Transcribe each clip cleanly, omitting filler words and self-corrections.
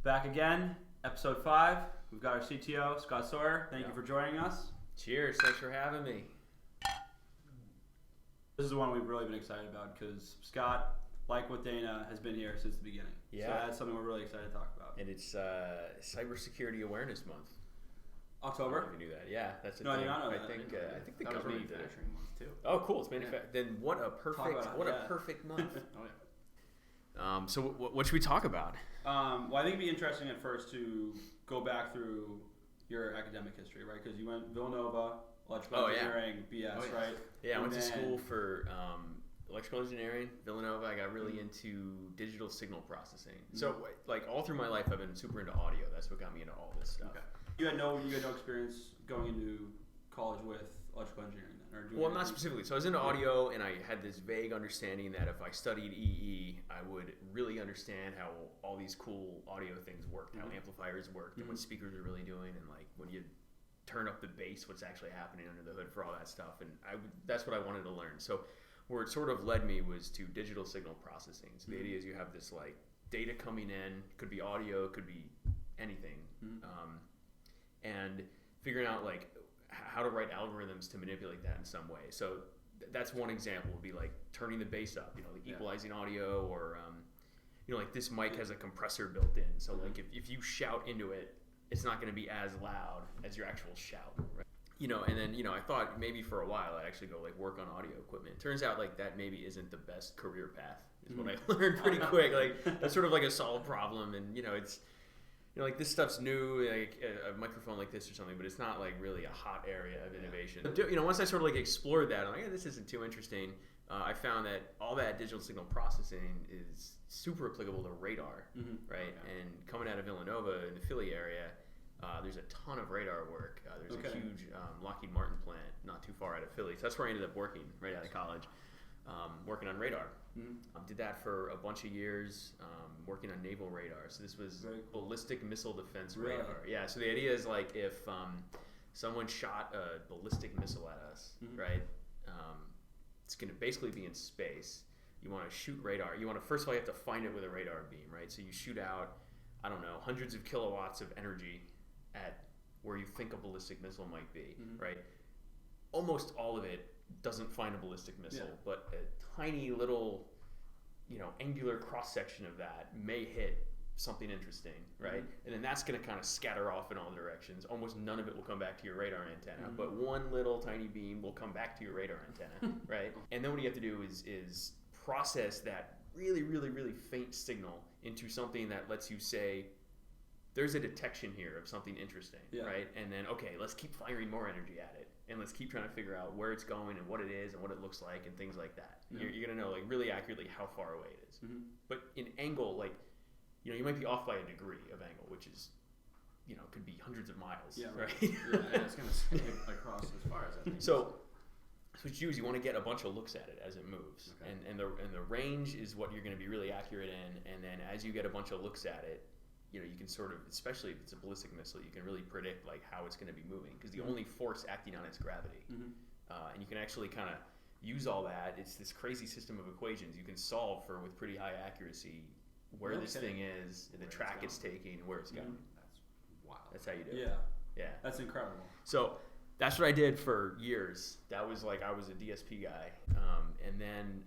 Back again, episode 5. We've got our CTO, Scott Sawyer. Thank you for joining us. Cheers, thanks for having me. This is one we've really been excited about because Scott, like with Dana, has been here since the beginning. Yeah. So that's something we're really excited to talk about. And it's Cybersecurity Awareness Month. October? I don't know if you knew that. Yeah, that's a No, I thing. did not know I that. think the That was government did it. manufacturing month too. Oh, cool! It's manufacturing. Then what a perfect month. Oh yeah. So what should we talk about? Well, I think it'd be interesting at first to go back through your academic history, right? Because you went Villanova, electrical engineering, BS, right? Yeah, I went to school for electrical engineering, Villanova. I got really into digital signal processing. So like all through my life, I've been super into audio. That's what got me into all this stuff. Okay. You had no experience going into college with electrical engineering then, or doing well, not specifically. So I was into audio, and I had this vague understanding that if I studied EE, I would really understand how all these cool audio things worked, how amplifiers worked, and what speakers are really doing, and like when you turn up the bass, what's actually happening under the hood for all that stuff. And that's what I wanted to learn. So where it sort of led me was to digital signal processing. So the idea is you have this like data coming in, could be audio, could be anything, and figuring out like how to write algorithms to manipulate that in some way. So that's one example would be like turning the bass up, like equalizing audio, or like this mic has a compressor built in. So like if you shout into it, it's not going to be as loud as your actual shout, right? And then I thought maybe for a while I'd actually go like work on audio equipment. Turns out like that maybe isn't the best career path, is what I learned pretty quick. Like that's sort of like a solved problem, and it's like this stuff's new, like a microphone like this or something, but it's not like really a hot area of innovation. Once I sort of like explored that, I'm like, this isn't too interesting. I found that all that digital signal processing is super applicable to radar, right? And coming out of Villanova in the Philly area, there's a ton of radar work. There's a huge Lockheed Martin plant not too far out of Philly. So that's where I ended up working right out of college, working on radar. Did that for a bunch of years, working on naval radar. So this was ballistic missile defense radar. Yeah, so the idea is like if someone shot a ballistic missile at us, right? It's going to basically be in space. You want to shoot radar. First of all, you have to find it with a radar beam, right? So you shoot out, I don't know, hundreds of kilowatts of energy at where you think a ballistic missile might be, right? Almost all of it doesn't find a ballistic missile, but a tiny little, angular cross-section of that may hit something interesting, right? And then that's going to kind of scatter off in all directions. Almost none of it will come back to your radar antenna, but one little tiny beam will come back to your radar antenna, right? And then what you have to do is process that really, really, really faint signal into something that lets you say, there's a detection here of something interesting, right? And then, okay, let's keep firing more energy at it, and let's keep trying to figure out where it's going and what it is and what it looks like and things like that. You're going to know like really accurately how far away it is. But in angle, like, you might be off by a degree of angle, which is, could be hundreds of miles, right? Yeah, it's going to stay across as far as I think. So what you do is you want to get a bunch of looks at it as it moves, and the range is what you're going to be really accurate in, and then as you get a bunch of looks at it, you can sort of, especially if it's a ballistic missile, you can really predict like how it's going to be moving, because the only force acting on it's gravity, and you can actually kind of use all that. It's this crazy system of equations you can solve for with pretty high accuracy where this thing is, and the track it's taking, and where it's going. That's wild. That's how you do it. Yeah, that's incredible. So that's what I did for years. That was like I was a DSP guy, and then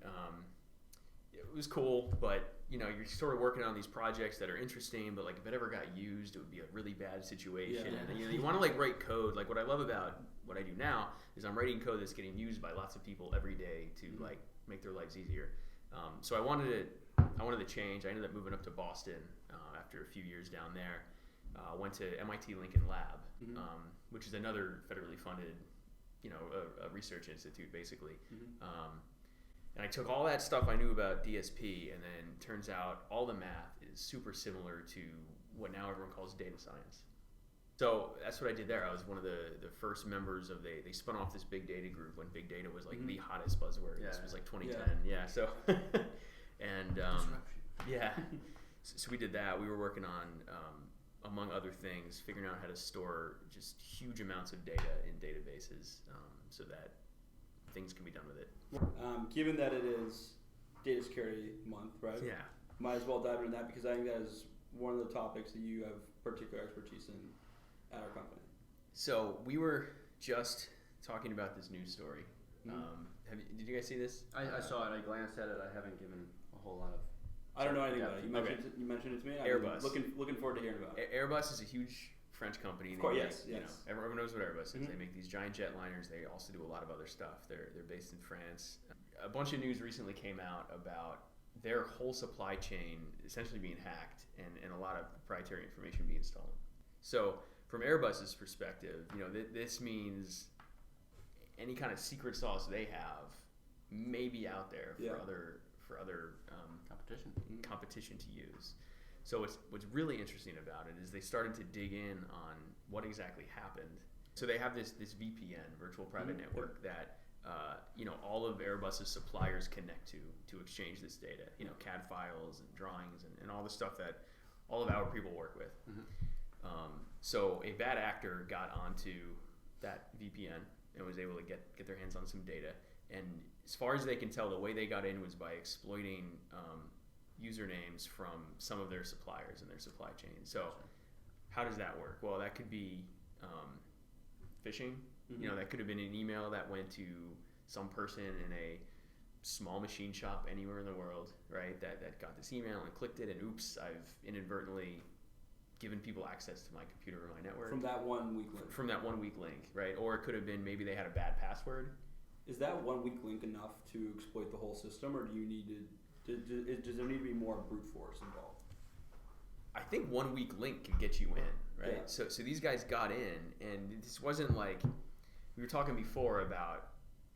it was cool, but you're sort of working on these projects that are interesting, but like if it ever got used, it would be a really bad situation. And you want to like write code. Like what I love about what I do now is I'm writing code that's getting used by lots of people every day to like make their lives easier. So I wanted to change. I ended up moving up to Boston after a few years down there. Went to MIT Lincoln Lab, which is another federally funded, a research institute basically. And I took all that stuff I knew about DSP, and then turns out all the math is super similar to what now everyone calls data science. So that's what I did there. I was one of the first members of they spun off this big data group when big data was like the hottest buzzword. This was like 2010. So and so we did that. We were working on among other things, figuring out how to store just huge amounts of data in databases so that things can be done with it. Given that it is Data Security Month, right? Yeah. Might as well dive into that because I think that is one of the topics that you have particular expertise in at our company? So we were just talking about this news story. Mm-hmm. Did you guys see this? I saw it. I glanced at it. I haven't given a whole lot of. I don't know anything about it. You mentioned it to me. Airbus. Looking forward to hearing about it. Airbus is a huge French company. Of course, yes. You know, everyone knows what Airbus is. Mm-hmm. They make these giant jetliners. They also do a lot of other stuff. They're based in France. A bunch of news recently came out about their whole supply chain essentially being hacked and a lot of proprietary information being stolen. So from Airbus's perspective, you know, this means any kind of secret sauce they have may be out there for other competition to use. So what's really interesting about it is they started to dig in on what exactly happened. So they have this VPN, virtual private network, that you know, all of Airbus's suppliers connect to exchange this data. You know, CAD files and drawings and all the stuff that all of our people work with. So a bad actor got onto that VPN and was able to get their hands on some data. And as far as they can tell, the way they got in was by exploiting usernames from some of their suppliers in their supply chain. So how does that work? Well, that could be phishing. You know, that could have been an email that went to some person in a small machine shop anywhere in the world, right? That got this email and clicked it, and oops, I've inadvertently given people access to my computer or my network. From that 1 weak link. From that 1 week link, right? Or it could have been maybe they had a bad password. Is that 1 weak link enough to exploit the whole system, or do you need to? Does there need to be more brute force involved? I think 1 weak link can get you in, right? Yeah. So these guys got in, and this wasn't like we were talking before about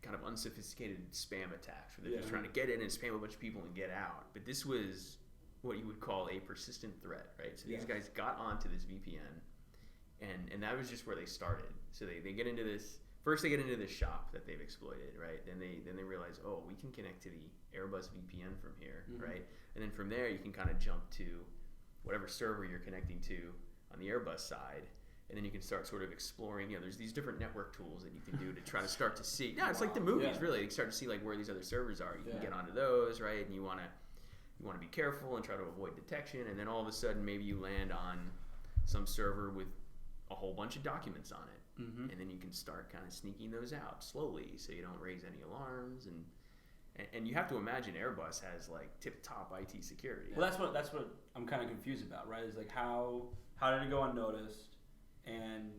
kind of unsophisticated spam attacks where they're just trying to get in and spam a bunch of people and get out. But this was what you would call a persistent threat, right? So these guys got onto this VPN, and that was just where they started. So they get into this. First, they get into this shop that they've exploited, right? Then they realize, oh, we can connect to the Airbus VPN from here, right? And then from there, you can kind of jump to whatever server you're connecting to on the Airbus side, and then you can start sort of exploring. You know, there's these different network tools that you can do to try to start to see. Yeah, it's like the movies, really. You start to see like where these other servers are. You can get onto those, right? And you want to be careful and try to avoid detection. And then all of a sudden, maybe you land on some server with a whole bunch of documents on it. And then you can start kind of sneaking those out slowly, so you don't raise any alarms. And you have to imagine Airbus has like tip-top IT security. Well, that's what I'm kind of confused about, right? Is like how did it go unnoticed, and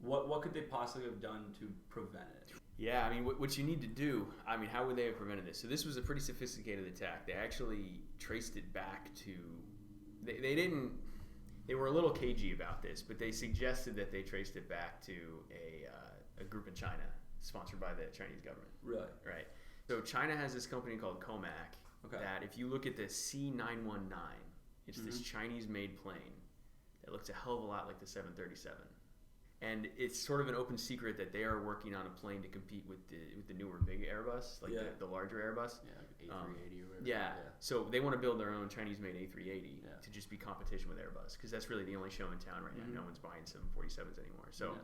what could they possibly have done to prevent it? Yeah, I mean, what you need to do, I mean, how would they have prevented this? So this was a pretty sophisticated attack. They actually traced it back to, they were a little cagey about this, but they suggested that they traced it back to a group in China, sponsored by the Chinese government. Really? Right. So China has this company called Comac that if you look at the C919, it's this Chinese-made plane that looks a hell of a lot like the 737. And it's sort of an open secret that they are working on a plane to compete with the newer big Airbus, like the larger Airbus. Yeah, like A380 or whatever. Yeah. So they want to build their own Chinese-made A380 to just be competition with Airbus, because that's really the only show in town right now. No one's buying 747s anymore. So,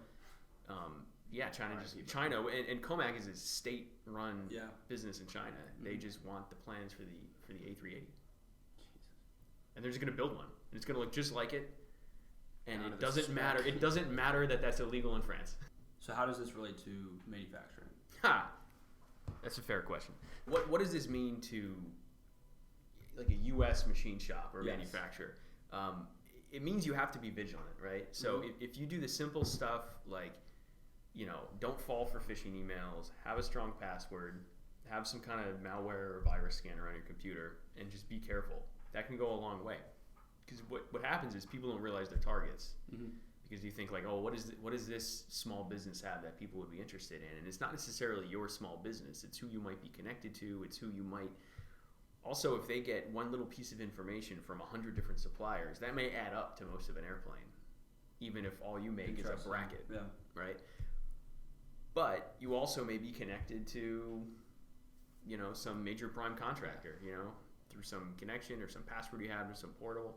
China, and Comac is a state-run business in China. They just want the plans for the A380, and they're just going to build one, and it's going to look just like it. And it doesn't matter. It doesn't matter that that's illegal in France. So how does this relate to manufacturing? That's a fair question. What does this mean to like a U.S. machine shop or manufacturer? It means you have to be vigilant, right? So if you do the simple stuff like, you know, don't fall for phishing emails, have a strong password, have some kind of malware or virus scanner on your computer, and just be careful, that can go a long way. Because what happens is people don't realize their targets, because you think like, oh, what does this small business have that people would be interested in? And it's not necessarily your small business. It's who you might be connected to. It's who you might also, if they get one little piece of information from 100 different suppliers, that may add up to most of an airplane, even if all you make is a bracket, right? But you also may be connected to, you know, some major prime contractor, you know, through some connection or some password you have or some portal.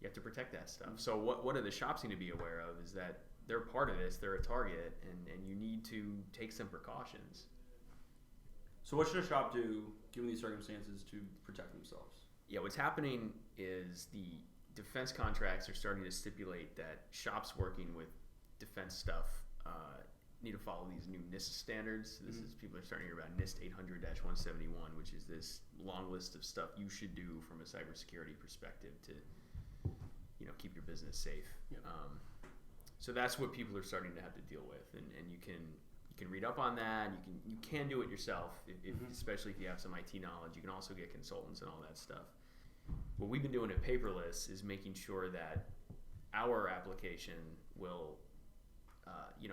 You have to protect that stuff. So what do the shops need to be aware of is that they're part of this, they're a target, and you need to take some precautions. So what should a shop do, given these circumstances, to protect themselves? Yeah, what's happening is defense contracts are starting to stipulate that shops working with defense stuff need to follow these new NIST standards. This is people are starting to hear about NIST 800-171, which is this long list of stuff you should do from a cybersecurity perspective to, keep your business safe. Yep. So that's what people are starting to have to deal with, and you can read up on that. You can do it yourself, especially if you have some IT knowledge. You can also get consultants and all that stuff. What we've been doing at Paperless is making sure that our application will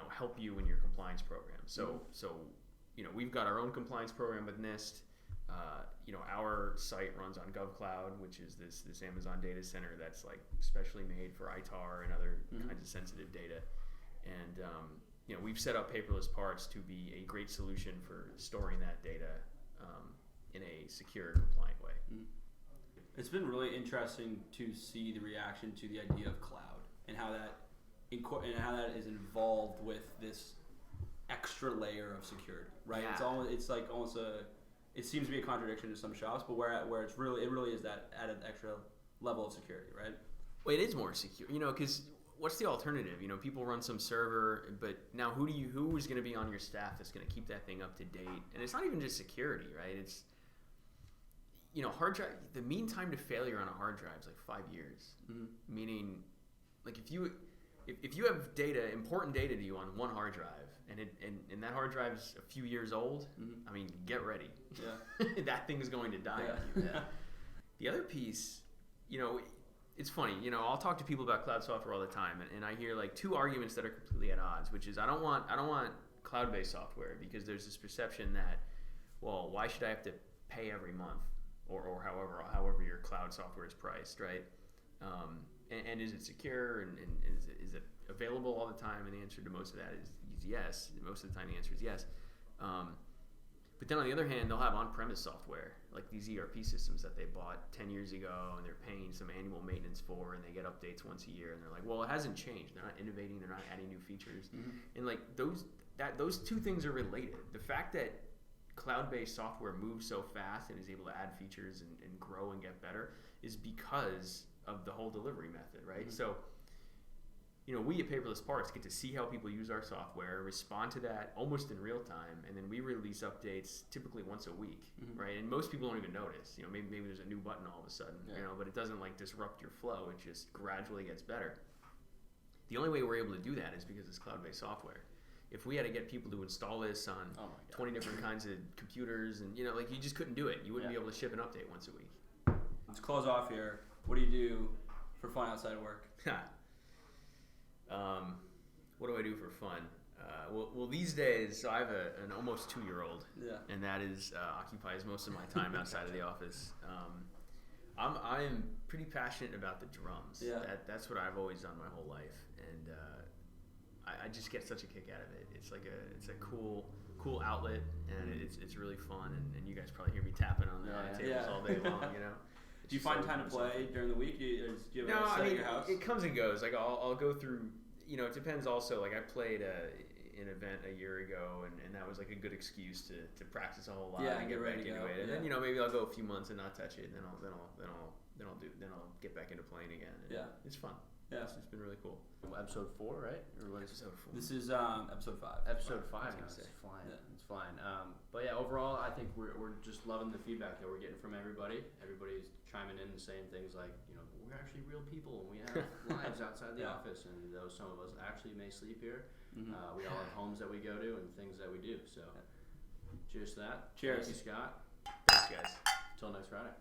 help you in your compliance program. So we've got our own compliance program with NIST. Our site runs on GovCloud, which is this Amazon data center that's like specially made for ITAR and other kinds of sensitive data. And we've set up Paperless Parts to be a great solution for storing that data in a secure, compliant way. It's been really interesting to see the reaction to the idea of cloud and how that is involved with this extra layer of security, right? Yeah. It seems to be a contradiction to some shops, but where it really is that added extra level of security, right? Well, it is more secure, because what's the alternative? People run some server, but now who is going to be on your staff that's going to keep that thing up to date? And it's not even just security, right? It's hard drive. The mean time to failure on a hard drive is like 5 years. Meaning, like if you have data, important data to you on one hard drive, and that hard drive's a few years old, I mean, get ready. Yeah. That thing is going to die on you. Yeah. The other piece, it's funny. I'll talk to people about cloud software all the time, and I hear like two arguments that are completely at odds, which is I don't want cloud-based software because there's this perception that, well, why should I have to pay every month or however your cloud software is priced, right? And is it secure and is it available all the time? And the answer to most of that is yes. Most of the time the answer is yes. But then on the other hand, they'll have on-premise software, like these ERP systems that they bought 10 years ago and they're paying some annual maintenance for, and they get updates once a year, and they're like, well, it hasn't changed. They're not innovating. They're not adding new features. And like those two things are related. The fact that cloud-based software moves so fast and is able to add features and grow and get better is because of the whole delivery method, right? So, we at Paperless Parts get to see how people use our software, respond to that almost in real time, and then we release updates typically once a week, right? And most people don't even notice. Maybe there's a new button all of a sudden, but it doesn't like disrupt your flow. It just gradually gets better. The only way we're able to do that is because it's cloud-based software. If we had to get people to install this on 20 different kinds of computers, and you just couldn't do it. You wouldn't be able to ship an update once a week. Let's close off here. What do you do for fun outside of work? What do I do for fun? Well, these days, so I have an almost 2-year-old, and that occupies most of my time outside of the office. I am pretty passionate about the drums. Yeah. That's what I've always done my whole life, and I just get such a kick out of it. It's a cool outlet, and it's really fun. And you guys probably hear me tapping on the tables all day long. Do you find time to play during the week? Do you have a set at your house? It comes and goes. Like I'll go through. It depends also. Like I played an event a year ago, and that was like a good excuse to practice a whole lot and get back into it. And then maybe I'll go a few months and not touch it, and then I'll get back into playing again. And it's fun. Yeah, it's been really cool. Episode 4, right? Or what is episode 4? This is episode 5. Episode 5. It's flying. Yeah. It's flying. But yeah, overall, I think we're just loving the feedback that we're getting from everybody. Everybody's chiming in and saying things like, we're actually real people and we have lives outside the office, and some of us actually may sleep here. We all have homes that we go to and things that we do. So, cheers to that. Cheers. Thank you, Scott. Thanks, guys. Till next Friday.